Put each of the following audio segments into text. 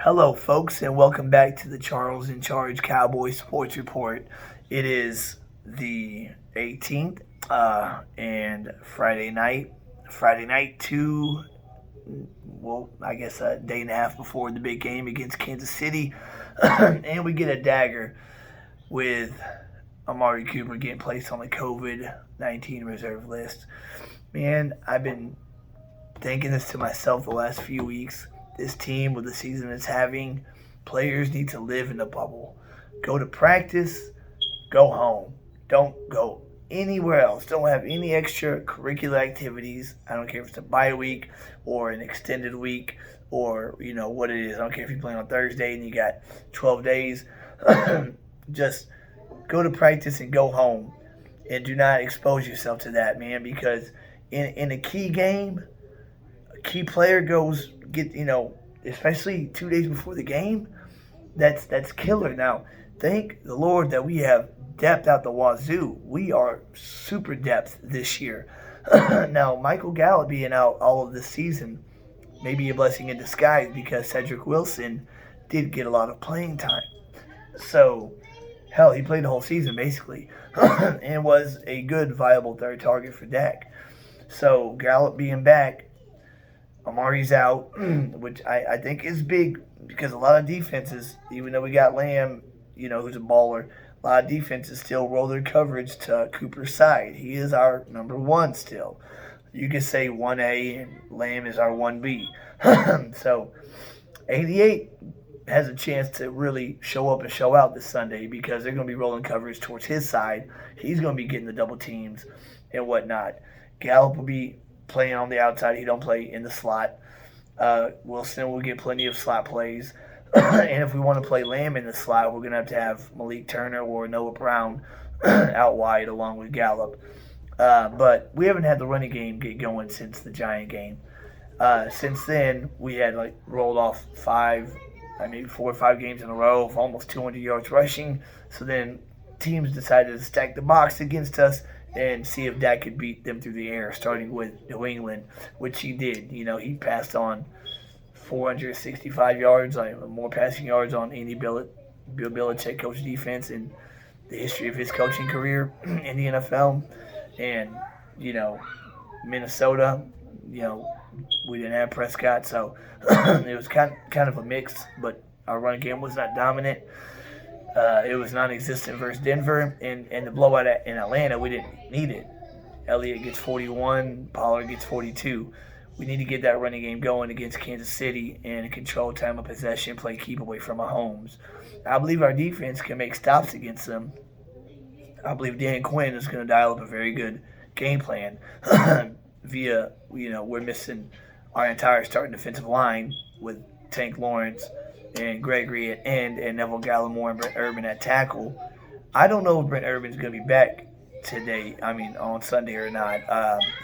Hello, folks, and welcome back to the Charles in Charge Cowboys Sports Report. It is the 18th and Friday night. I guess a day and a half before the big game against Kansas City. And we get a dagger with Amari Cooper getting placed on the COVID-19 reserve list. Man, I've been thinking this to myself the last few weeks. This team, with the season it's having, players need to live in the bubble. Go to practice, go home. Don't go anywhere else. Don't have any extracurricular activities. I don't care if it's a bye week or an extended week or what it is. I don't care if you're playing on Thursday and you got 12 days. Just go to practice and go home. And do not expose yourself to that, man, because in a key game, key player goes especially 2 days before the game, that's killer. Now, thank the Lord that we have depth out the wazoo. We are super depth this year. Now, Michael Gallup being out all of this season may be a blessing in disguise because Cedric Wilson did get a lot of playing time. So, hell, he played the whole season basically and was a good, viable third target for Dak. So, Gallup being back, Amari's out, which I think is big because a lot of defenses, even though we got Lamb, who's a baller, a lot of defenses still roll their coverage to Cooper's side. He is our number one still. You could say 1A and Lamb is our 1B. So 88 has a chance to really show up and show out this Sunday because they're going to be rolling coverage towards his side. He's going to be getting the double teams and whatnot. Gallup will be playing on the outside. He don't play in the slot. Wilson will get plenty of slot plays. And if we want to play Lamb in the slot, we're going to have Malik Turner or Noah Brown out wide along with Gallup. But we haven't had the running game get going since the Giant game. Since then, we had rolled off 4 or 5 games in a row of almost 200 yards rushing. So then teams decided to stack the box against us and see if Dak could beat them through the air, starting with New England, which he did. He passed on 465 yards, more passing yards on any Bill Belichick coach defense in the history of his coaching career in the NFL. And, Minnesota, we didn't have Prescott, so it was kind of a mix, but our run game was not dominant. It was non-existent versus Denver, and the blowout in Atlanta, we didn't need it. Elliott gets 41, Pollard gets 42. We need to get that running game going against Kansas City and control time of possession, play keep away from Mahomes. I believe our defense can make stops against them. I believe Dan Quinn is going to dial up a very good game plan via, we're missing our entire starting defensive line with Tank Lawrence and Gregory at end and Neville Gallimore and Brent Urban at tackle. I don't know if Brent Urban's going to be back on Sunday or not.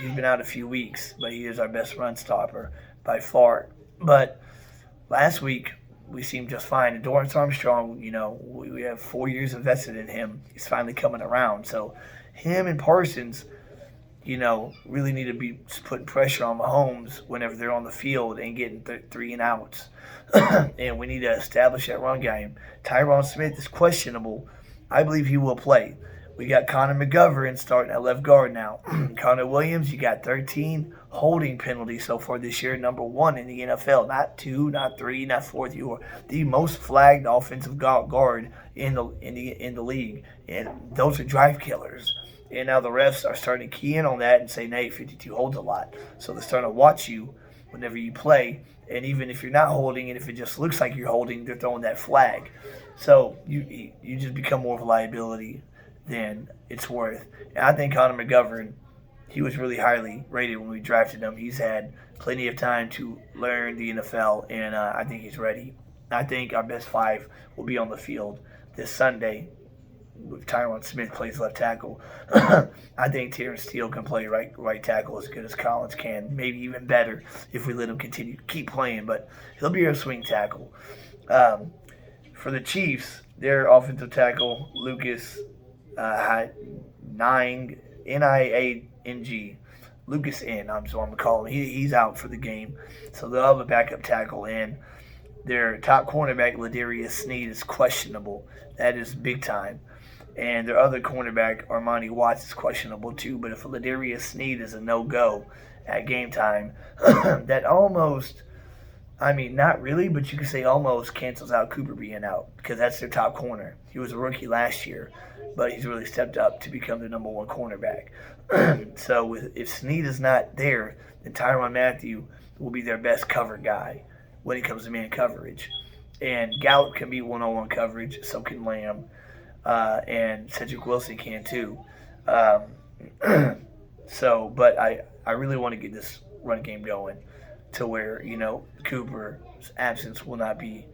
He's been out a few weeks, but he is our best run stopper by far. But last week, we seemed just fine. And Dorrance Armstrong, we have 4 years invested in him. He's finally coming around. So him and Parsons, really need to be putting pressure on Mahomes whenever they're on the field and getting 3 and outs. And we need to establish that run game. Tyron Smith is questionable. I believe he will play. We got Connor McGovern starting at left guard now. Connor Williams, you got 13 holding penalties so far this year, number 1 in the NFL. Not 2, not 3, not 4th. You are the most flagged offensive guard in the league, and those are drive killers. And now the refs are starting to key in on that and say, "Hey, 52 holds a lot." So they're starting to watch you whenever you play. And even if you're not holding, and if it just looks like you're holding, they're throwing that flag. So you just become more of a liability than it's worth. And I think Connor McGovern, he was really highly rated when we drafted him. He's had plenty of time to learn the NFL, and I think he's ready. I think our best 5 will be on the field this Sunday. If Tyron Smith plays left tackle, I think Terrence Steele can play right tackle as good as Collins can, maybe even better if we let him keep playing. But he'll be our swing tackle. For the Chiefs, their offensive tackle Lucas Niang, Lucas N. I'm going to call him. He's out for the game, so they'll have a backup tackle in. their top cornerback, Ladarius Sneed, is questionable. That is big time. And their other cornerback, Armani Watts, is questionable too. But if Ladarius Sneed is a no-go at game time, that almost, I mean, not really, but you could say almost cancels out Cooper being out because that's their top corner. He was a rookie last year, but he's really stepped up to become the number one cornerback. So if Sneed is not there, then Tyrann Mathieu will be their best cover guy when it comes to man coverage. And Gallup can be one-on-one coverage, so can Lamb, and Cedric Wilson can too. But I really want to get this run game going to where, Cooper's absence will not be,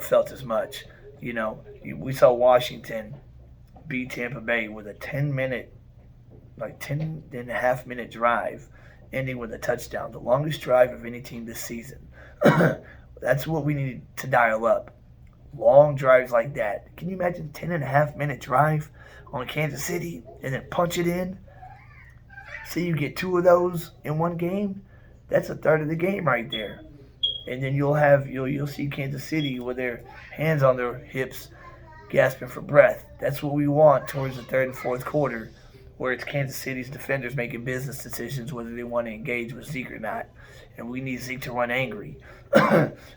felt as much. We saw Washington beat Tampa Bay with a 10 and a half minute drive, ending with a touchdown, the longest drive of any team this season. That's what we need to dial up. Long drives like that. Can you imagine 10 and a half minute drive on Kansas City and then punch it in? Say you get 2 of those in one game, that's a third of the game right there. And then you'll see Kansas City with their hands on their hips gasping for breath. That's what we want towards the third and fourth quarter, where it's Kansas City's defenders making business decisions whether they want to engage with Zeke or not. And we need Zeke to run angry.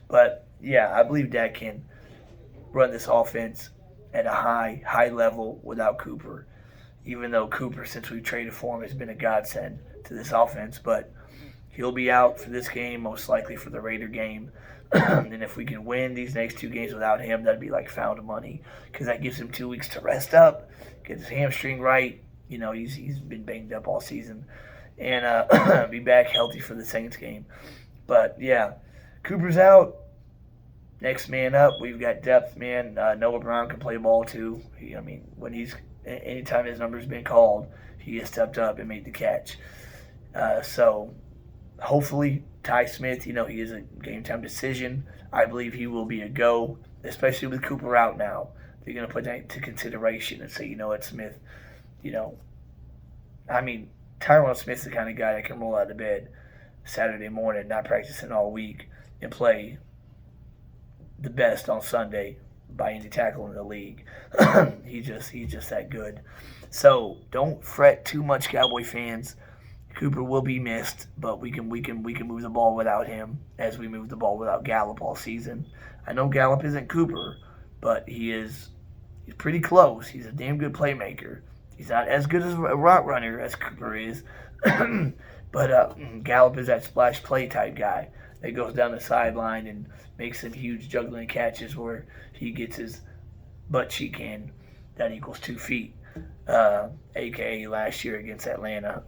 But, yeah, I believe Dak can run this offense at a high level without Cooper, even though Cooper, since we've traded for him, has been a godsend to this offense. But he'll be out for this game, most likely for the Raider game. And if we can win these next 2 games without him, that'd be like found money because that gives him 2 weeks to rest up, get his hamstring right. He's been banged up all season, and be back healthy for the Saints game. But, yeah, Cooper's out. Next man up, we've got depth, man. Noah Brown can play ball, too. Anytime his number's been called, he has stepped up and made the catch. So, hopefully, Ty Smith, he is a game-time decision. I believe he will be a go, especially with Cooper out now. They're going to put that into consideration and say, Smith, Tyron Smith's the kind of guy that can roll out of bed Saturday morning, not practicing all week, and play the best on Sunday by any tackle in the league. He's just that good. So don't fret too much, Cowboy fans. Cooper will be missed, but we can move the ball without him as we move the ball without Gallup all season. I know Gallup isn't Cooper, but he's pretty close. He's a damn good playmaker. He's not as good as a route runner as Cooper is, but Gallup is that splash play type guy that goes down the sideline and makes some huge juggling catches where he gets his butt cheek in. That equals 2 feet, a.k.a. last year against Atlanta.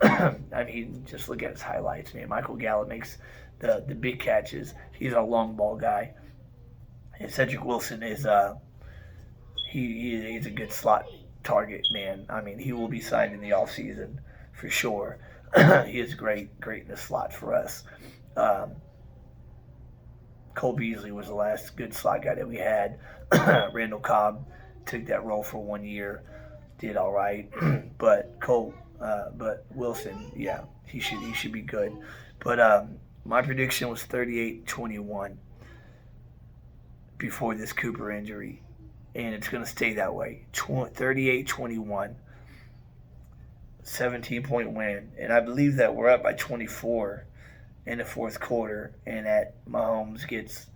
Just look at his highlights, man. Michael Gallup makes the big catches. He's a long ball guy. And Cedric Wilson is he's a good slot target, man. He will be signed in the offseason for sure. He is great in the slot for us. Cole Beasley was the last good slot guy that we had. Randall Cobb took that role for 1 year, did all right. But Wilson, yeah, he should be good. But my prediction was 38-21 before this Cooper injury, and it's going to stay that way. 38-21, 17-point win, and I believe that we're up by 24 in the fourth quarter, and that Mahomes gets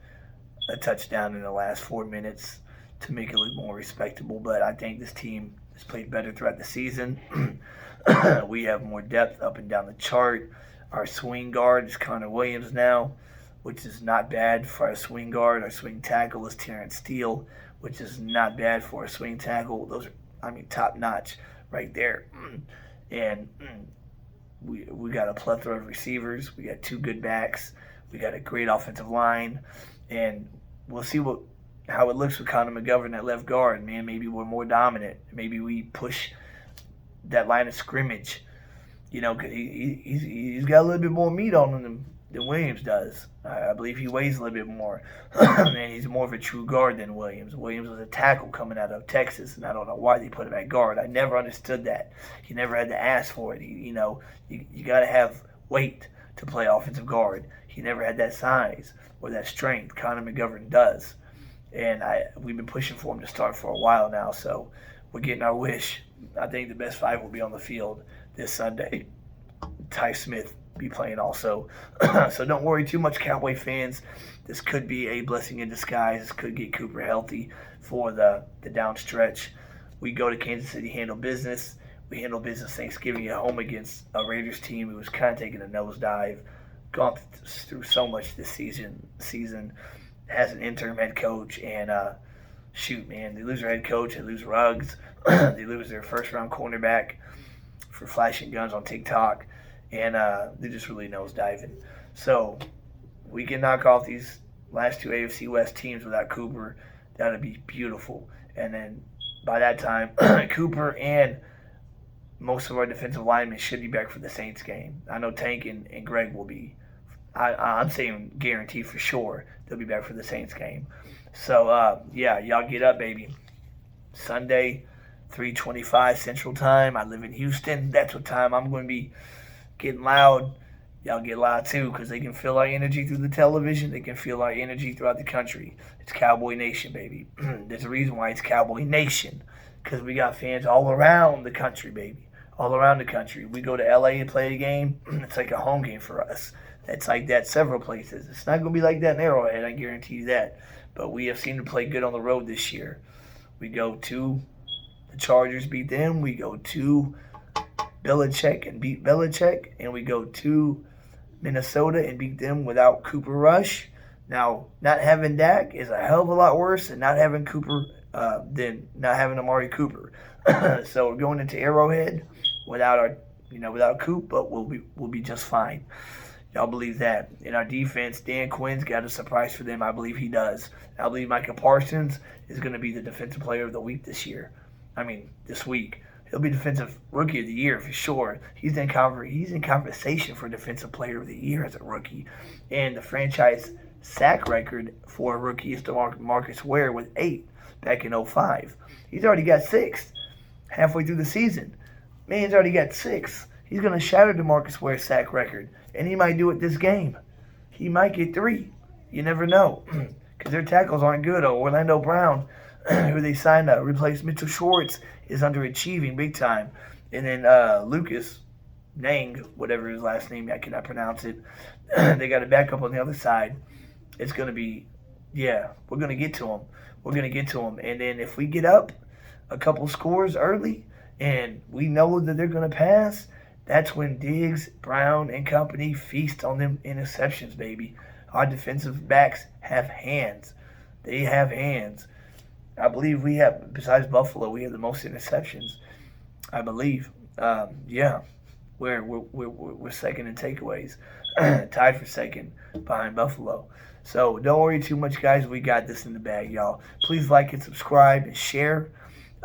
a touchdown in the last 4 minutes to make it look more respectable. But I think this team has played better throughout the season. We have more depth up and down the chart. Our swing guard is Connor Williams now, which is not bad for our swing guard. Our swing tackle is Terrence Steele, which is not bad for a swing tackle. Those are, top notch right there. And we got a plethora of receivers. We got 2 good backs. We got a great offensive line, and we'll see how it looks with Connor McGovern at left guard. Man, maybe we're more dominant. Maybe we push that line of scrimmage. Cause he's got a little bit more meat on him than Williams does. I believe he weighs a little bit more, and he's more of a true guard than Williams. Williams was a tackle coming out of Texas, and I don't know why they put him at guard. I never understood that. He never had to ask for it. You got to have weight to play offensive guard. He never had that size or that strength. Conor McGovern does. And we've been pushing for him to start for a while now, so we're getting our wish. I think the best five will be on the field this Sunday. Ty Smith be playing also. So don't worry too much, Cowboy fans. This could be a blessing in disguise. This could get Cooper healthy for the down stretch. We go to Kansas City, handle business. We handle business Thanksgiving at home against a Raiders team who was kind of taking a nosedive. Gone through so much this season. Has an interim head coach, and shoot, man, they lose their head coach, they lose Ruggs, they lose their first-round cornerback for flashing guns on TikTok, and they just really nosediving. So we can knock off these last two AFC West teams without Cooper. That would be beautiful. And then by that time, Cooper and most of our defensive linemen should be back for the Saints game. I know Tank and Greg will be. I'm saying guaranteed for sure they'll be back for the Saints game. So, yeah, y'all get up, baby. Sunday, 3:25 Central Time. I live in Houston. That's what time I'm going to be getting loud. Y'all get loud, too, because they can feel our energy through the television. They can feel our energy throughout the country. It's Cowboy Nation, baby. There's a reason why it's Cowboy Nation, because we got fans all around the country, baby. All around the country. We go to L.A. to play a game. It's like a home game for us. It's like that several places. It's not going to be like that in Arrowhead, I guarantee you that. But we have seemed to play good on the road this year. We go to the Chargers, beat them. We go to Belichick and beat Belichick. And we go to Minnesota and beat them without Cooper Rush. Now, not having Dak is a hell of a lot worse than not having Cooper than not having Amari Cooper. So we're going into Arrowhead without Coop, but we'll be just fine. Y'all believe that. In our defense, Dan Quinn's got a surprise for them. I believe he does. I believe Micah Parsons is going to be the Defensive Player of the Week this week. He'll be Defensive Rookie of the Year for sure. He's in conversation for Defensive Player of the Year as a rookie. And the franchise sack record for a rookie is Marcus Ware with 8 back in 2005. He's already got 6 halfway through the season. Man's already got 6. He's going to shatter DeMarcus Ware's sack record, and he might do it this game. He might get 3. You never know, because their tackles aren't good. Orlando Brown, who they signed to replace Mitchell Schwartz, is underachieving big time. And then Lucas Nang, whatever his last name, I cannot pronounce it. They got a backup on the other side. It's going to be, we're going to get to him. And then if we get up a couple scores early and we know that they're going to pass, that's when Diggs, Brown, and company feast on them interceptions, baby. Our defensive backs have hands. They have hands. I believe we have, besides Buffalo, we have the most interceptions. I believe. We're second in takeaways. Tied for second behind Buffalo. So don't worry too much, guys. We got this in the bag, y'all. Please like and subscribe and share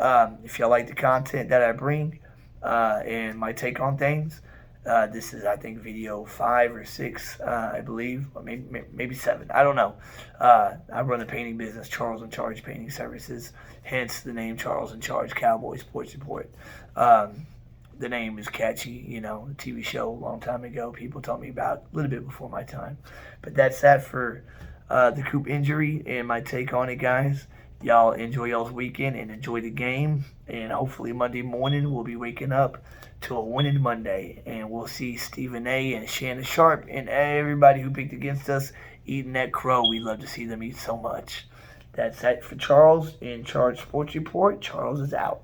if y'all like the content that I bring. And my take on things. This is, I think, video 5 or 6, I believe, or maybe 7. I don't know. I run a painting business, Charles in Charge Painting Services, hence the name Charles in Charge Cowboys Sports Report. The name is catchy, a TV show a long time ago. People told me about a little bit before my time. But that's that for the Coop injury and my take on it, guys. Y'all enjoy y'all's weekend and enjoy the game. And hopefully Monday morning we'll be waking up to a winning Monday. And we'll see Stephen A. and Shannon Sharp and everybody who picked against us eating that crow. We love to see them eat so much. That's it for Charles in Charge Sports Report. Charles is out.